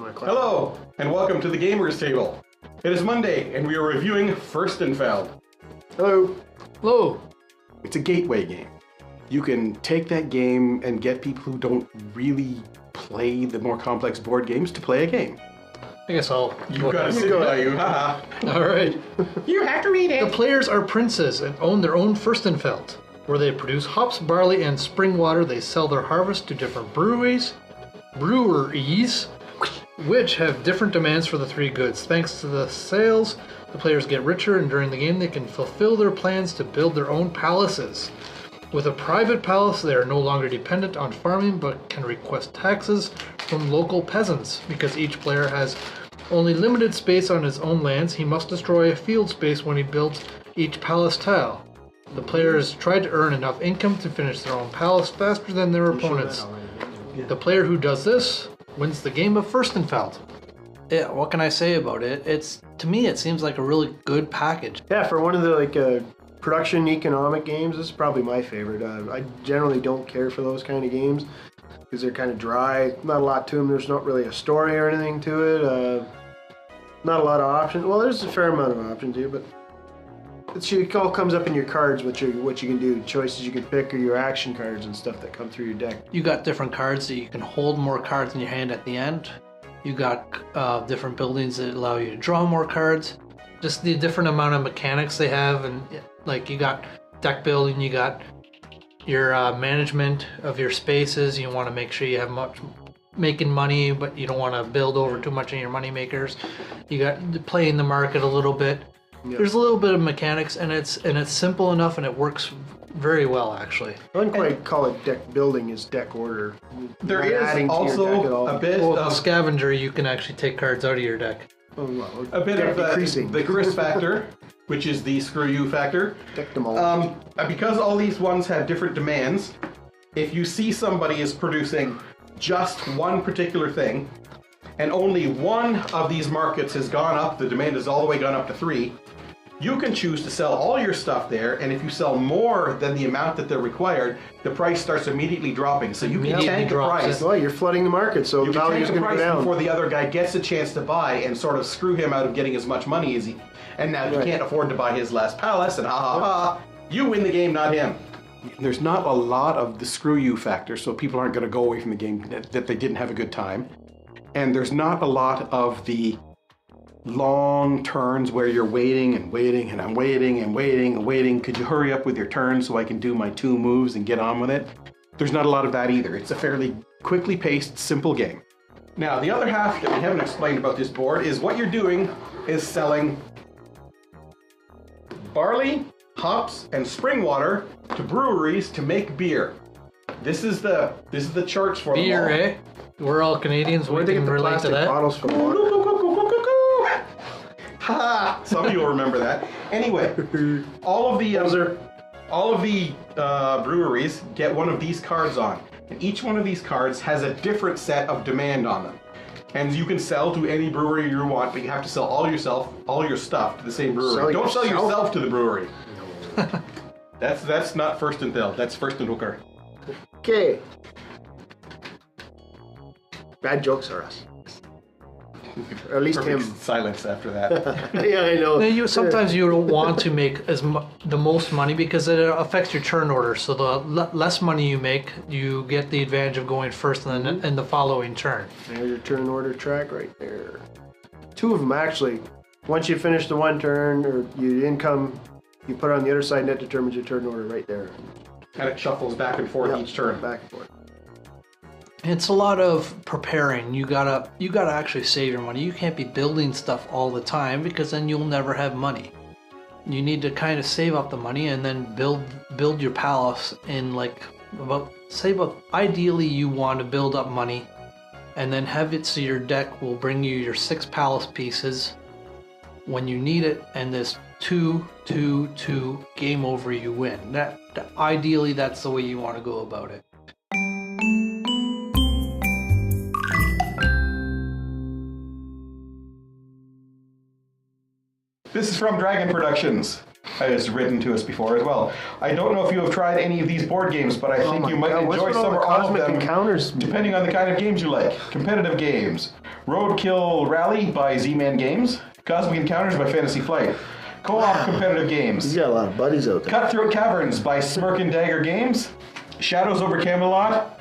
Hello, and welcome to the Gamers Table. It is Monday, and we are reviewing Furstenfeld. Hello. Hello. It's a gateway game. You can take that game and get people who don't really play the more complex board games to play a game. I guess I'll... You've got to sit by you, haha. All right. You have to read it. The players are princes and own their own Furstenfeld, where they produce hops, barley, and spring water. They sell their harvest to different breweries, which have different demands for the three goods. Thanks to the sales, the players get richer, and during the game they can fulfill their plans to build their own palaces. With a private palace, they are no longer dependent on farming, but can request taxes from local peasants. Because each player has only limited space on his own lands, he must destroy a field space when he builds each palace tile. The players try to earn enough income to finish their own palace faster than their opponents. The player who does this wins the game of Furstenfeld. Yeah, what can I say about it? To me, it seems like a really good package. Yeah, for one of the production economic games, this is probably my favorite. I generally don't care for those kind of games because they're kind of dry. Not a lot to them. There's not really a story or anything to it. Not a lot of options. Well, there's a fair amount of options here, but it all comes up in your cards, what you can do, choices you can pick, or your action cards and stuff that come through your deck. You got different cards that you can hold more cards in your hand at the end. You got different buildings that allow you to draw more cards. Just the different amount of mechanics they have, and like you got deck building, you got your management of your spaces. You want to make sure you have making money, but you don't want to build over too much in your money makers. You got playing the market a little bit. Yep. There's a little bit of mechanics, and it's simple enough, and it works very well, actually. I wouldn't quite call it deck building, is deck order. There is also a bit of scavenger. You can actually take cards out of your deck. Oh, well, a bit of the Chris factor, which is the screw you factor. Deck them all. Because all these ones have different demands, if you see somebody is producing just one particular thing, and only one of these markets has gone up, the demand has all the way gone up to 3, you can choose to sell all your stuff there, and if you sell more than the amount that they're required, the price starts immediately dropping. So you can tank the price. Well, you're flooding the market, so the value is going to go down. Before the other guy gets a chance to buy and sort of screw him out of getting as much money as he... And now he can't afford to buy his last palace, and you win the game, not him. There's not a lot of the screw you factor, so people aren't going to go away from the game that they didn't have a good time. And there's not a lot of the long turns where you're waiting and waiting, and I'm waiting and waiting and waiting. Could you hurry up with your turn so I can do my 2 moves and get on with it? There's not a lot of that either. It's a fairly quickly paced, simple game. Now, the other half that we haven't explained about this board is what you're doing is selling barley, hops, and spring water to breweries to make beer. This is the charts for beer, them all. eh? We're all Canadians. We can relate to that. Bottles for water. Ha! Some of you will remember that. Anyway, all of the breweries get one of these cards on, and each one of these cards has a different set of demand on them. And you can sell to any brewery you want, but you have to sell all your stuff to the same brewery. Don't sell yourself to the brewery. No. That's not Furstenfeld. That's Furstenhooker. Okay. Bad jokes are us. Or at least Perfect him. Silence after that. Yeah, I know. Sometimes you don't want to make the most money because it affects your turn order. So the less money you make, you get the advantage of going first in the following turn. There's your turn order track right there. 2 of them actually. Once you finish the 1 turn, or you income, you put it on the other side, and that determines your turn order right there. And it shuffles back and forth each turn. Back and forth. It's a lot of preparing. You gotta actually save your money. You can't be building stuff all the time because then you'll never have money. You need to kind of save up the money and then build your palace in ideally you want to build up money and then have it so your deck will bring you your 6 palace pieces when you need it, and this 2-2-2 game over, you win. Ideally that's the way you want to go about it. This is from Dragon Productions. It's written to us before as well. I don't know if you have tried any of these board games, but I think you might enjoy some or all of them, encounters, depending on the kind of games you like. Competitive games, Roadkill Rally by Z-Man Games. Cosmic Encounters by Fantasy Flight. Co-op competitive games. You got a lot of buddies out there. Cutthroat Caverns by Smirk and Dagger Games. Shadows over Camelot.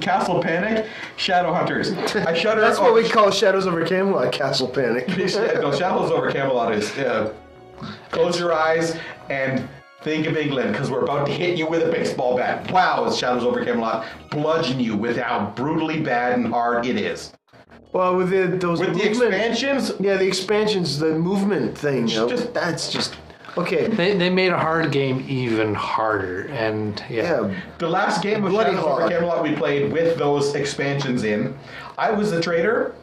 Castle Panic. Shadowhunters. I shudder. That's what we call Shadows over Camelot, Castle Panic. No, Shadows over Camelot is close your eyes and think of England because we're about to hit you with a baseball bat. Wow, it's Shadows over Camelot. Bludgeon you with how brutally bad and hard it is. Well, with the expansions? Yeah, the expansions, the movement thing. That's just... Okay. They made a hard game even harder, and yeah. The last game of Shadows over Camelot we played with those expansions in, I was the trader.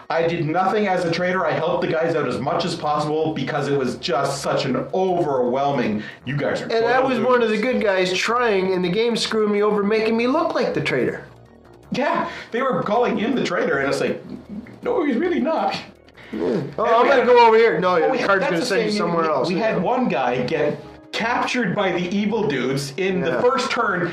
I did nothing as a trader. I helped the guys out as much as possible because it was just such an overwhelming. You guys are. And I was one of the good guys trying, and the game screwed me over, making me look like the trader. Yeah, they were calling him the trader, and it's like, no, he's really not. Oh, I'm going to go over here. No, the card's going to send you somewhere else. We had one guy get captured by the evil dudes in the first turn.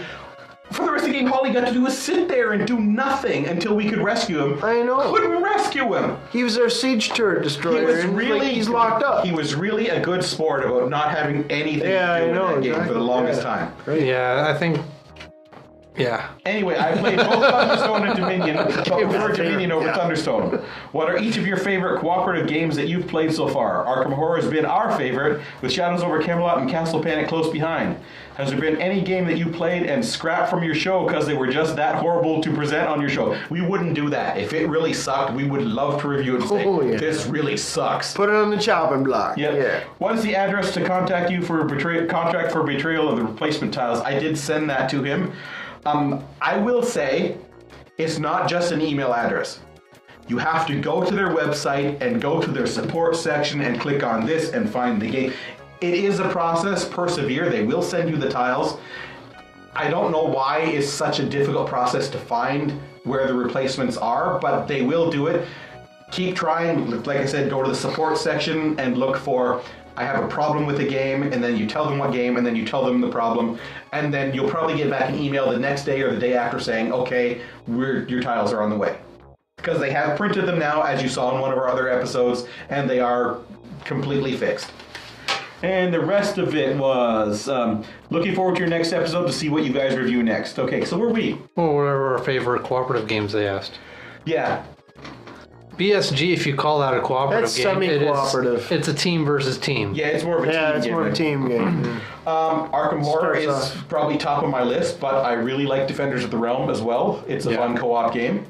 For the rest of the game, all he got to do was sit there and do nothing until we could rescue him. I know. Couldn't rescue him. He was our siege turret destroyer. He's locked up. He was really a good sport about not having anything to do with that game for the longest time. Right. Yeah, I think... Yeah. Anyway, I played both Thunderstone and Dominion, but prefer Dominion over Thunderstone. What are each of your favorite cooperative games that you've played so far? Arkham Horror has been our favorite, with Shadows over Camelot and Castle Panic close behind. Has there been any game that you played and scrapped from your show because they were just that horrible to present on your show? We wouldn't do that. If it really sucked, we would love to review it and say, this really sucks. Put it on the chopping block. Yep. Yeah. What is the address to contact you for contract for betrayal of the replacement tiles? I did send that to him. I will say, it's not just an email address. You have to go to their website and go to their support section and click on this and find the game. It is a process. Persevere. They will send you the tiles. I don't know why it's such a difficult process to find where the replacements are, but they will do it. Keep trying. Like I said, go to the support section and look for, I have a problem with the game, and then you tell them what game, and then you tell them the problem, and then you'll probably get back an email the next day or the day after saying, okay, your tiles are on the way. Because they have printed them now, as you saw in one of our other episodes, and they are completely fixed. And the rest of it was looking forward to your next episode to see what you guys review next. Okay, so where are we? Well, what are our favorite cooperative games, they asked. Yeah. BSG, if you call that a cooperative That's game, semi-cooperative. It's a team versus team. Yeah, it's more of a team game. Yeah, it's more of a team game. Arkham Horror is probably top of my list, but I really like Defenders of the Realm as well. It's a fun co-op game.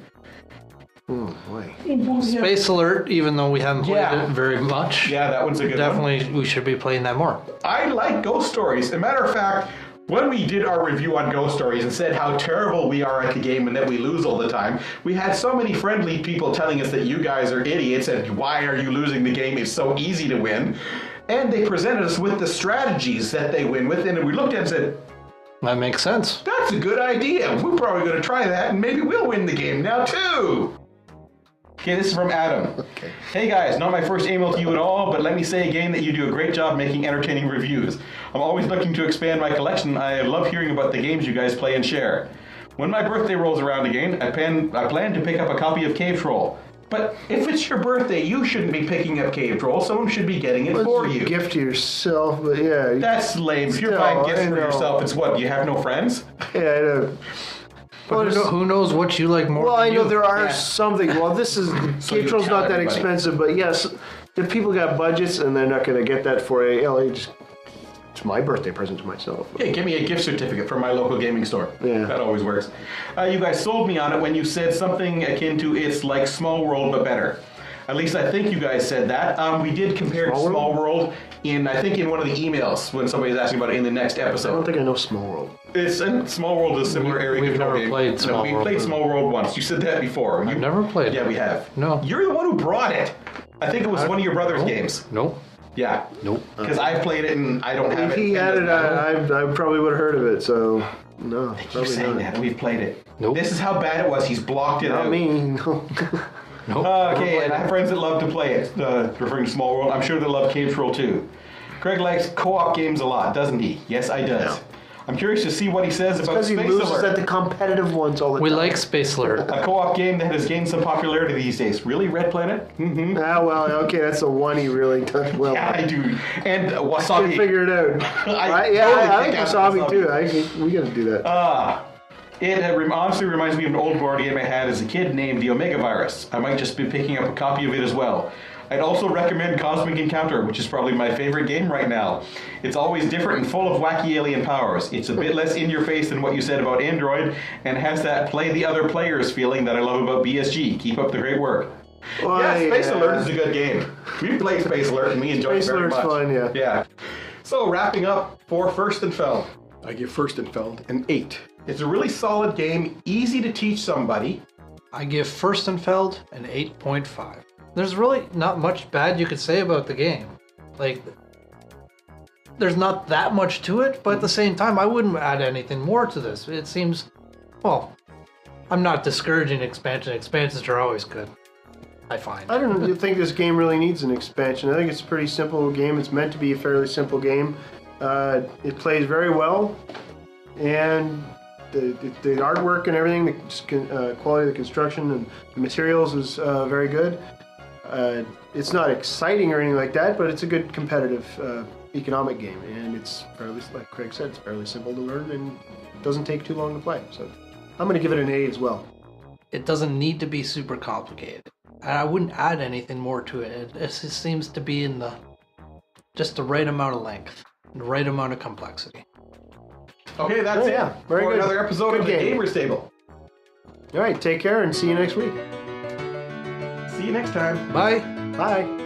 Oh, boy. Space Alert, even though we haven't played it very much. Yeah, that one's a good one. Definitely, we should be playing that more. I like Ghost Stories. As a matter of fact, when we did our review on Ghost Stories and said how terrible we are at the game and that we lose all the time, we had so many friendly people telling us that you guys are idiots and why are you losing the game? It's so easy to win. And they presented us with the strategies that they win with, and we looked at it and said, that makes sense. That's a good idea. We're probably going to try that, and maybe we'll win the game now, too. Okay, this is from Adam. Okay. Hey guys, not my first email to you at all, but let me say again that you do a great job making entertaining reviews. I'm always looking to expand my collection. I love hearing about the games you guys play and share. When my birthday rolls around again, I plan to pick up a copy of Cave Troll. But if it's your birthday, you shouldn't be picking up Cave Troll. Someone should be getting it for you. Gift to yourself, but yeah. That's lame. If you're buying gifts for yourself, it's what? You have no friends? Yeah, I know. But who knows what you like more? Well, than I know you. there are something. Well, this is Cave Troll's not that expensive, but yes, if people got budgets and they're not going to get that for it's my birthday present to myself. Yeah, give me a gift certificate from my local gaming store. Yeah, that always works. You guys sold me on it when you said something akin to it's like Small World but better. At least I think you guys said that. We did compare Small World in one of the emails when somebody was asking about it in the next episode. I don't think I know Small World. Small World is a similar area control game. Played Small World. We played Small World once. You said that before. I've never played it. Yeah, we have. No. You're the one who brought it. I think it was one of your brother's games. Nope. Yeah. Nope. Because I've played it and I don't have it. If he had it, I probably would have heard of it, so no. They keep saying that. We've played it. Nope. This is how bad it was. He's blocked it out. Not me. Nope. Okay, and I have friends that love to play it, referring to Small World. I'm sure they love Cave Troll too. Greg likes co-op games a lot, doesn't he? Yes, I does. I'm curious to see what he says about Because he Space loses Alert. at the competitive ones all the We time. like Space Alert. A co-op game that has gained some popularity these days. Really, Red Planet? Mm-hmm. Ah, well, okay, that's the one he really does well. Yeah, I do. And Can't Wasabi. figure it out. I I totally like kick ass Wasabi at too. We gotta do that. It honestly reminds me of an old board game I had as a kid named The Omega Virus. I might just be picking up a copy of it as well. I'd also recommend Cosmic Encounter, which is probably my favorite game right now. It's always different and full of wacky alien powers. It's a bit less in your face than what you said about Android, and has that play the other players feeling that I love about BSG. Keep up the great work. Well, Yeah, Space Alert is a good game. We played Space Alert and we enjoyed it Space very Alert's much. fun, yeah. Yeah. So wrapping up for Furstenfeld. I give Furstenfeld an 8. It's a really solid game, easy to teach somebody. I give Furstenfeld an 8.5. There's really not much bad you could say about the game. Like, there's not that much to it, but at the same time, I wouldn't add anything more to this. It seems, well, I'm not discouraging expansion. Expansions are always good, I find. I don't think this game really needs an expansion. I think it's a pretty simple game. It's meant to be a fairly simple game. It plays very well, and the artwork and everything, the quality of the construction and the materials is very good. It's not exciting or anything like that, but it's a good competitive economic game, and it's fairly, like Craig said, it's fairly simple to learn and it doesn't take too long to play. So I'm going to give it an 8 as well. It doesn't need to be super complicated. And I wouldn't add anything more to it. It just seems to be in just the right amount of length, the right amount of complexity. Okay, that's it very for good. another episode Good of the game. Gamers Table. All right, take care and see you next week. See you next time. Bye. Bye.